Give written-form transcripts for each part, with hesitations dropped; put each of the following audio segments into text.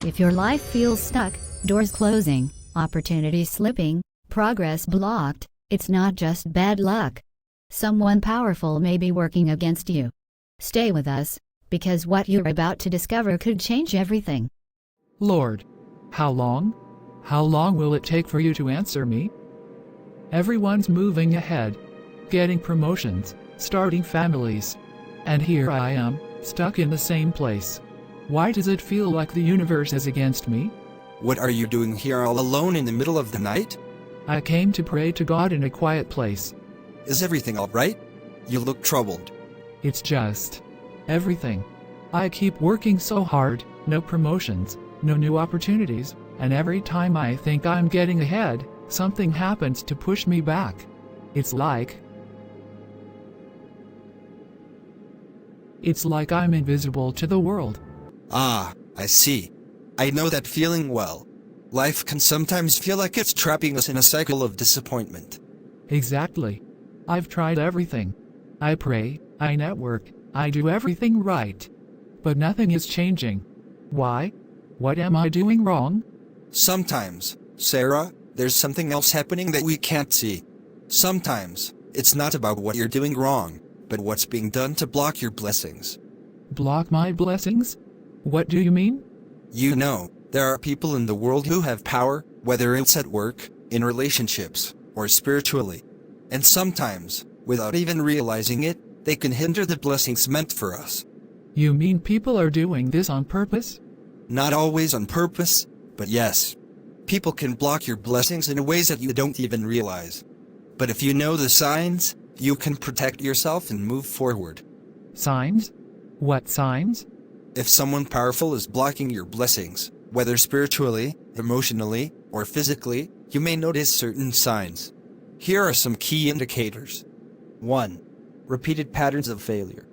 If your life feels stuck, doors closing, opportunities slipping, progress blocked, it's not just bad luck. Someone powerful may be working against you. Stay with us, because what you're about to discover could change everything. Lord, how long? How long will it take for you to answer me? Everyone's moving ahead, getting promotions, starting families. And here I am, stuck in the same place. Why does it feel like the universe is against me? What are you doing here all alone in the middle of the night? I came to pray to God in a quiet place. Is everything alright? You look troubled. It's just everything. I keep working so hard, no promotions, no new opportunities, and every time I think I'm getting ahead, something happens to push me back. It's like I'm invisible to the world. Ah, I see. I know that feeling well. Life can sometimes feel like it's trapping us in a cycle of disappointment. Exactly. I've tried everything. I pray, I network, I do everything right. But nothing is changing. Why? What am I doing wrong? Sometimes, Sarah, there's something else happening that we can't see. Sometimes, it's not about what you're doing wrong, but what's being done to block your blessings. Block my blessings? What do you mean? You know, there are people in the world who have power, whether it's at work, in relationships, or spiritually. And sometimes, without even realizing it, they can hinder the blessings meant for us. You mean people are doing this on purpose? Not always on purpose, but yes. People can block your blessings in ways that you don't even realize. But if you know the signs, you can protect yourself and move forward. Signs? What signs? If someone powerful is blocking your blessings, whether spiritually, emotionally, or physically, you may notice certain signs. Here are some key indicators. 1. Repeated patterns of failure.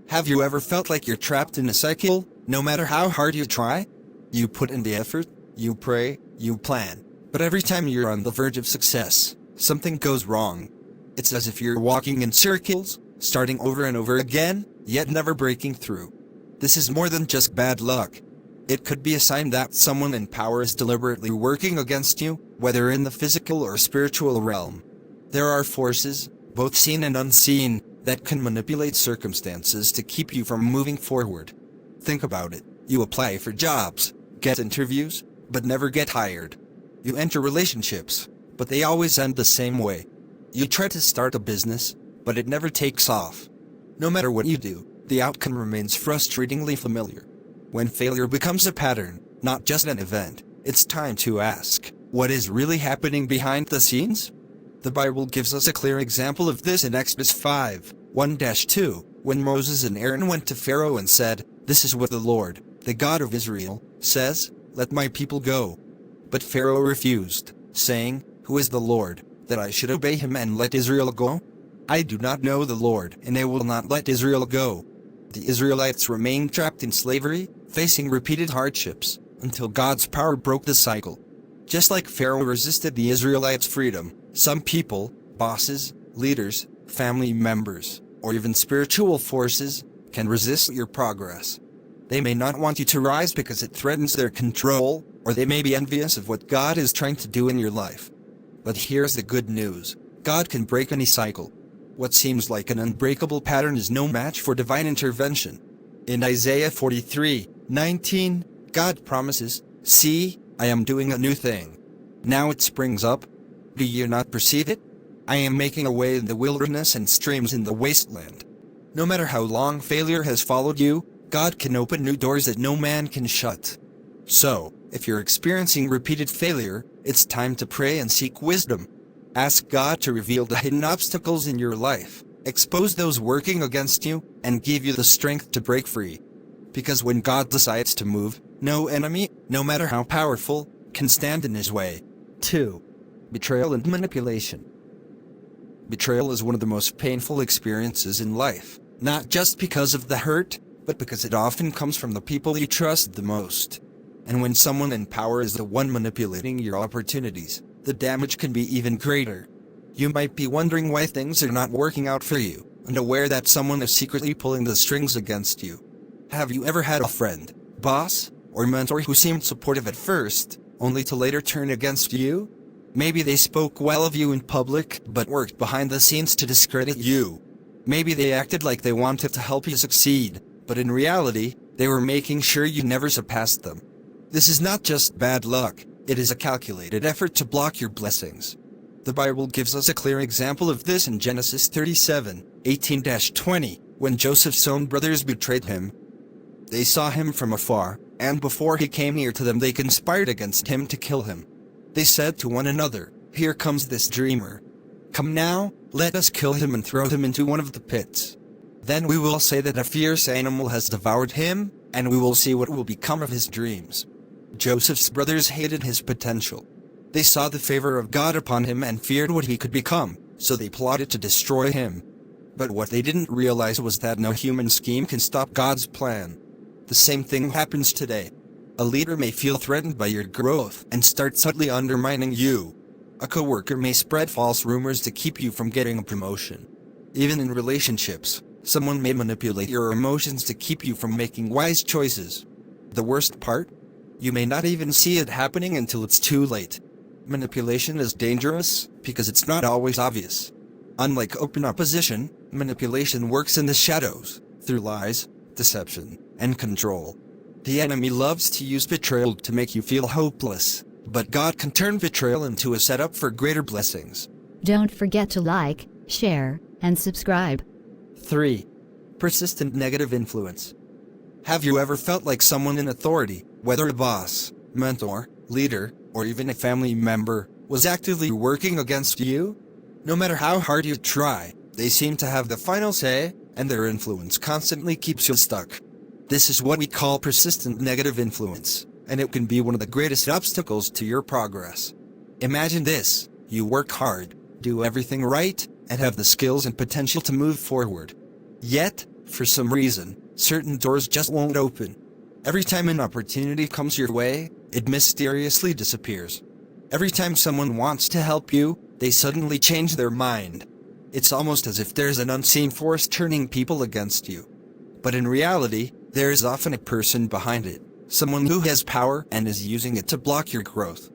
Have you ever felt like you're trapped in a cycle, no matter how hard you try? You put in the effort, you pray, you plan, but every time you're on the verge of success, something goes wrong. It's as if you're walking in circles, starting over and over again, yet never breaking through. This is more than just bad luck. It could be a sign that someone in power is deliberately working against you, whether in the physical or spiritual realm. There are forces, both seen and unseen, that can manipulate circumstances to keep you from moving forward. Think about it. You apply for jobs, get interviews, but never get hired. You enter relationships, but they always end the same way. You try to start a business, but it never takes off. No matter what you do, the outcome remains frustratingly familiar. When failure becomes a pattern, not just an event, it's time to ask, what is really happening behind the scenes? The Bible gives us a clear example of this in Exodus 5, 1-2, when Moses and Aaron went to Pharaoh and said, "This is what the Lord, the God of Israel, says, let my people go." But Pharaoh refused, saying, "Who is the Lord, that I should obey him and let Israel go? I do not know the Lord, and I will not let Israel go." The Israelites remained trapped in slavery, facing repeated hardships, until God's power broke the cycle. Just like Pharaoh resisted the Israelites' freedom, some people, bosses, leaders, family members, or even spiritual forces, can resist your progress. They may not want you to rise because it threatens their control, or they may be envious of what God is trying to do in your life. But here's the good news. God can break any cycle. What seems like an unbreakable pattern is no match for divine intervention. In Isaiah 43:19, God promises, "See, I am doing a new thing. Now it springs up. Do you not perceive it? I am making a way in the wilderness and streams in the wasteland." No matter how long failure has followed you, God can open new doors that no man can shut. So, if you're experiencing repeated failure, it's time to pray and seek wisdom. Ask God to reveal the hidden obstacles in your life, expose those working against you, and give you the strength to break free. Because when God decides to move, no enemy, no matter how powerful, can stand in his way. 2. Betrayal and manipulation. Betrayal is one of the most painful experiences in life, not just because of the hurt, but because it often comes from the people you trust the most. And when someone in power is the one manipulating your opportunities, the damage can be even greater. You might be wondering why things are not working out for you, and aware that someone is secretly pulling the strings against you. Have you ever had a friend, boss, or mentor who seemed supportive at first, only to later turn against you? Maybe they spoke well of you in public, but worked behind the scenes to discredit you. Maybe they acted like they wanted to help you succeed, but in reality, they were making sure you never surpassed them. This is not just bad luck, it is a calculated effort to block your blessings. The Bible gives us a clear example of this in Genesis 37:18-20, when Joseph's own brothers betrayed him. They saw him from afar, and before he came near to them they conspired against him to kill him. They said to one another, "Here comes this dreamer. Come now, let us kill him and throw him into one of the pits. Then we will say that a fierce animal has devoured him, and we will see what will become of his dreams." Joseph's brothers hated his potential. They saw the favor of God upon him and feared what he could become, so they plotted to destroy him. But what they didn't realize was that no human scheme can stop God's plan. The same thing happens today. A leader may feel threatened by your growth and start subtly undermining you. A coworker may spread false rumors to keep you from getting a promotion. Even in relationships, someone may manipulate your emotions to keep you from making wise choices. The worst part? You may not even see it happening until it's too late. Manipulation is dangerous because it's not always obvious. Unlike open opposition, manipulation works in the shadows, through lies, deception, and control. The enemy loves to use betrayal to make you feel hopeless, but God can turn betrayal into a setup for greater blessings. Don't forget to like, share, and subscribe. 3. Persistent negative influence. Have you ever felt like someone in authority, whether a boss, mentor, leader, or even a family member, was actively working against you? No matter how hard you try, they seem to have the final say, and their influence constantly keeps you stuck. This is what we call persistent negative influence, and it can be one of the greatest obstacles to your progress. Imagine this: you work hard, do everything right, and have the skills and potential to move forward. Yet, for some reason, certain doors just won't open. Every time an opportunity comes your way, it mysteriously disappears. Every time someone wants to help you, they suddenly change their mind. It's almost as if there's an unseen force turning people against you. But in reality, there is often a person behind it, someone who has power and is using it to block your growth.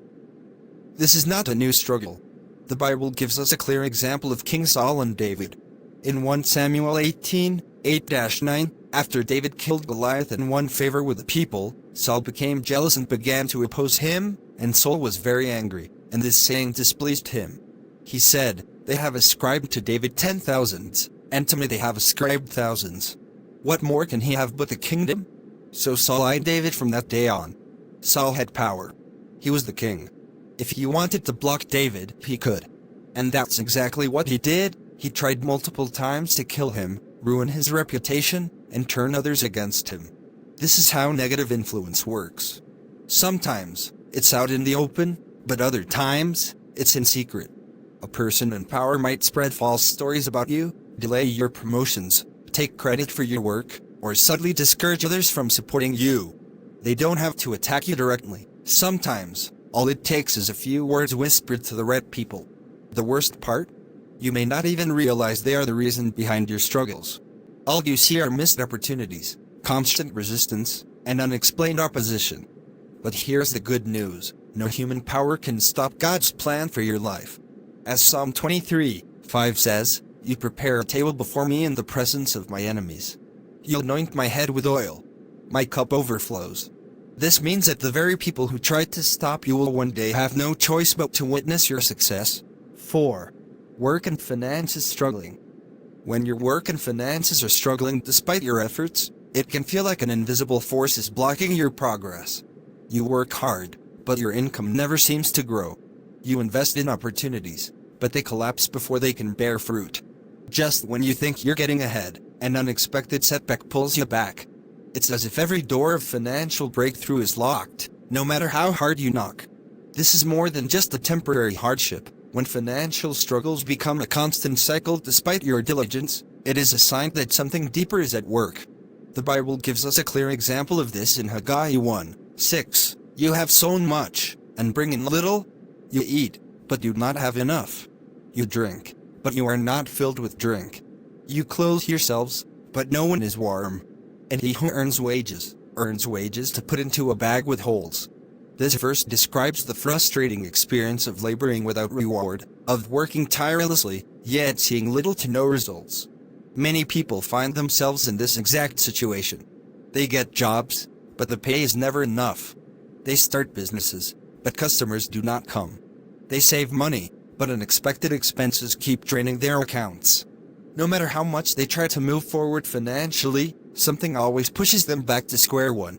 This is not a new struggle. The Bible gives us a clear example of King Saul and David. In 1 Samuel 18:8-9, after David killed Goliath and won favor with the people, Saul became jealous and began to oppose him, and Saul was very angry, and this saying displeased him. He said, "They have ascribed to David 10,000s, and to me they have ascribed thousands. What more can he have but the kingdom?" So Saul eyed David from that day on. Saul had power. He was the king. If he wanted to block David, he could. And that's exactly what he did. He tried multiple times to kill him, ruin his reputation, and turn others against him. This is how negative influence works. Sometimes, it's out in the open, but other times, it's in secret. A person in power might spread false stories about you, delay your promotions, take credit for your work, or subtly discourage others from supporting you. They don't have to attack you directly. Sometimes, all it takes is a few words whispered to the right people. The worst part? You may not even realize they are the reason behind your struggles. All you see are missed opportunities, constant resistance, and unexplained opposition. But here's the good news: no human power can stop God's plan for your life. As Psalm 23:5 says, "You prepare a table before me in the presence of my enemies. You anoint my head with oil. My cup overflows." This means that the very people who tried to stop you will one day have no choice but to witness your success. 4. Work and finances struggling. When your work and finances are struggling despite your efforts, it can feel like an invisible force is blocking your progress. You work hard, but your income never seems to grow. You invest in opportunities, but they collapse before they can bear fruit. Just when you think you're getting ahead, an unexpected setback pulls you back. It's as if every door of financial breakthrough is locked, no matter how hard you knock. This is more than just a temporary hardship. When financial struggles become a constant cycle despite your diligence, it is a sign that something deeper is at work. The Bible gives us a clear example of this in Haggai 1:6. "You have sown much, and bring in little. You eat, but do not have enough. You drink, but you are not filled with drink. You clothe yourselves, but no one is warm. And he who earns wages, earns wages to put into a bag with holes. This verse describes the frustrating experience of laboring without reward, of working tirelessly, yet seeing little to no results. Many people find themselves in this exact situation. They get jobs, but the pay is never enough. They start businesses, but customers do not come. They save money, but unexpected expenses keep draining their accounts. No matter how much they try to move forward financially, something always pushes them back to square one.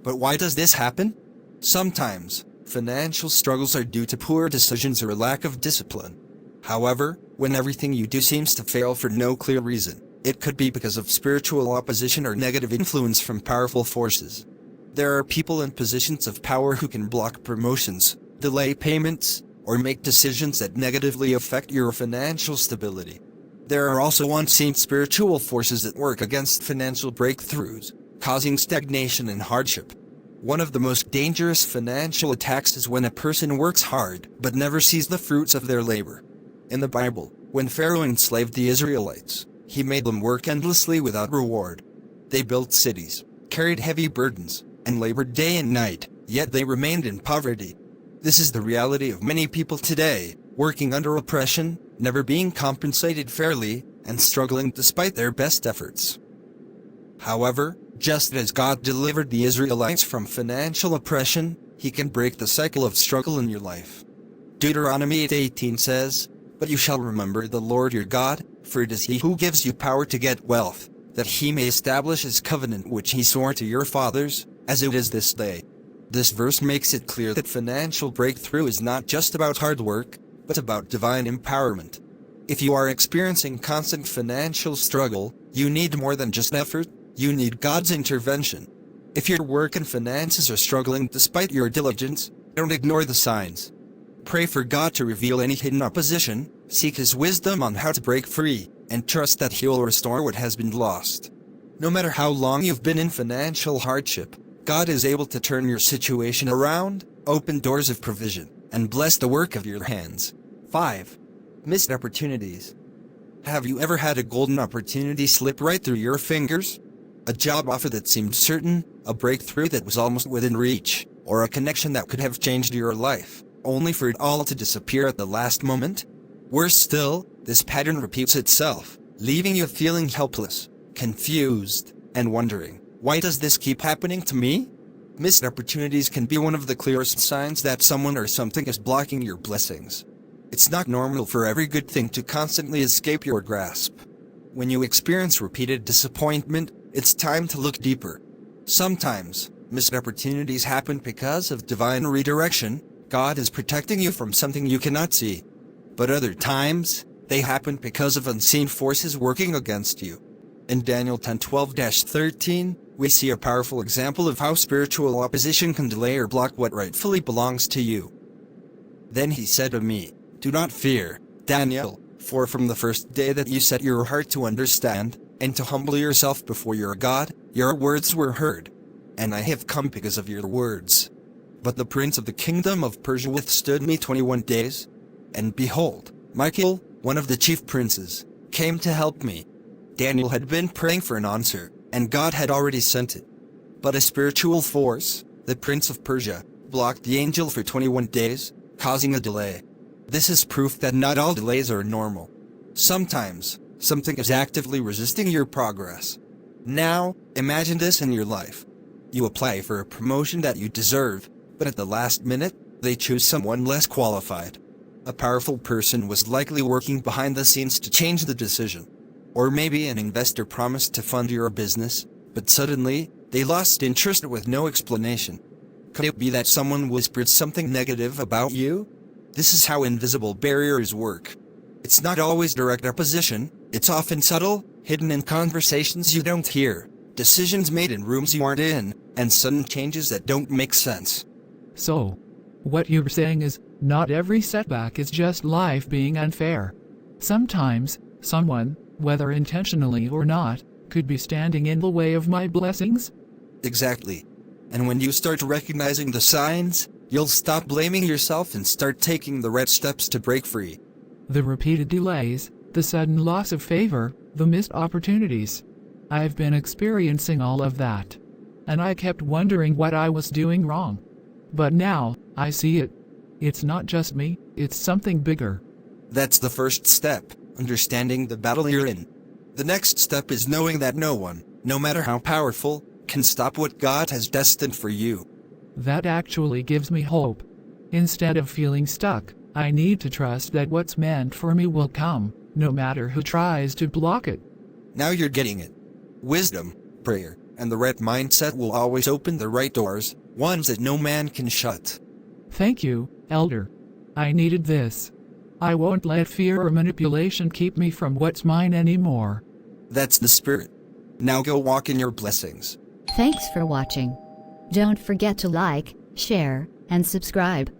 But why does this happen? Sometimes, financial struggles are due to poor decisions or a lack of discipline. However, when everything you do seems to fail for no clear reason, it could be because of spiritual opposition or negative influence from powerful forces. There are people in positions of power who can block promotions, delay payments, or make decisions that negatively affect your financial stability. There are also unseen spiritual forces that work against financial breakthroughs, causing stagnation and hardship. One of the most dangerous financial attacks is when a person works hard but never sees the fruits of their labor. In the Bible, when Pharaoh enslaved the Israelites, he made them work endlessly without reward. They built cities, carried heavy burdens, and labored day and night, yet they remained in poverty. This is the reality of many people today, working under oppression, never being compensated fairly, and struggling despite their best efforts. However, just as God delivered the Israelites from financial oppression, He can break the cycle of struggle in your life. Deuteronomy 8:18 says, "But you shall remember the Lord your God, for it is He who gives you power to get wealth, that He may establish His covenant which He swore to your fathers, as it is this day." This verse makes it clear that financial breakthrough is not just about hard work, but about divine empowerment. If you are experiencing constant financial struggle, you need more than just effort. You need God's intervention. If your work and finances are struggling despite your diligence, don't ignore the signs. Pray for God to reveal any hidden opposition, seek His wisdom on how to break free, and trust that He will restore what has been lost. No matter how long you've been in financial hardship, God is able to turn your situation around, open doors of provision, and bless the work of your hands. 5. Missed opportunities. Have you ever had a golden opportunity slip right through your fingers? A job offer that seemed certain, a breakthrough that was almost within reach, or a connection that could have changed your life, only for it all to disappear at the last moment? Worse still, this pattern repeats itself, leaving you feeling helpless, confused, and wondering, why does this keep happening to me? Missed opportunities can be one of the clearest signs that someone or something is blocking your blessings. It's not normal for every good thing to constantly escape your grasp. When you experience repeated disappointment, it's time to look deeper. Sometimes, missed opportunities happen because of divine redirection. God is protecting you from something you cannot see. But other times, they happen because of unseen forces working against you. In Daniel 10:12-13, we see a powerful example of how spiritual opposition can delay or block what rightfully belongs to you. Then he said to me, "Do not fear, Daniel, for from the first day that you set your heart to understand, and to humble yourself before your God, your words were heard. And I have come because of your words. But the prince of the kingdom of Persia withstood me 21 days. And behold, Michael, one of the chief princes, came to help me." Daniel had been praying for an answer, and God had already sent it. But a spiritual force, the prince of Persia, blocked the angel for 21 days, causing a delay. This is proof that not all delays are normal. Sometimes, something is actively resisting your progress. Now, imagine this in your life. You apply for a promotion that you deserve, but at the last minute, they choose someone less qualified. A powerful person was likely working behind the scenes to change the decision. Or maybe an investor promised to fund your business, but suddenly, they lost interest with no explanation. Could it be that someone whispered something negative about you? This is how invisible barriers work. It's not always direct opposition, it's often subtle, hidden in conversations you don't hear, decisions made in rooms you aren't in, and sudden changes that don't make sense. So, what you're saying is, not every setback is just life being unfair. Sometimes, someone, whether intentionally or not, could be standing in the way of my blessings? Exactly. And when you start recognizing the signs, you'll stop blaming yourself and start taking the right steps to break free. The repeated delays, the sudden loss of favor, the missed opportunities. I've been experiencing all of that. and I kept wondering what I was doing wrong. But now, I see it. It's not just me, it's something bigger. That's the first step, understanding the battle you're in. The next step is knowing that no one, no matter how powerful, can stop what God has destined for you. That actually gives me hope. Instead of feeling stuck, I need to trust that what's meant for me will come, no matter who tries to block it. Now you're getting it. Wisdom, prayer, and the right mindset will always open the right doors, ones that no man can shut. Thank you, Elder. I needed this. I won't let fear or manipulation keep me from what's mine anymore. That's the spirit. Now go walk in your blessings. Thanks for watching. Don't forget to like, share, and subscribe.